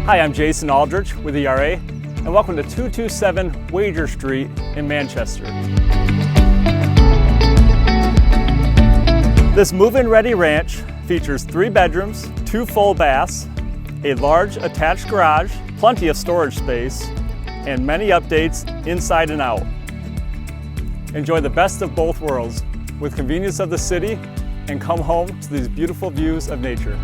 Hi, I'm Jason Aldrich with ERA, and welcome to 227 Wager Street in Manchester. This move-in ready ranch features 3 bedrooms, 2 full baths, a large attached garage, plenty of storage space, and many updates inside and out. Enjoy the best of both worlds with convenience of the city and come home to these beautiful views of nature.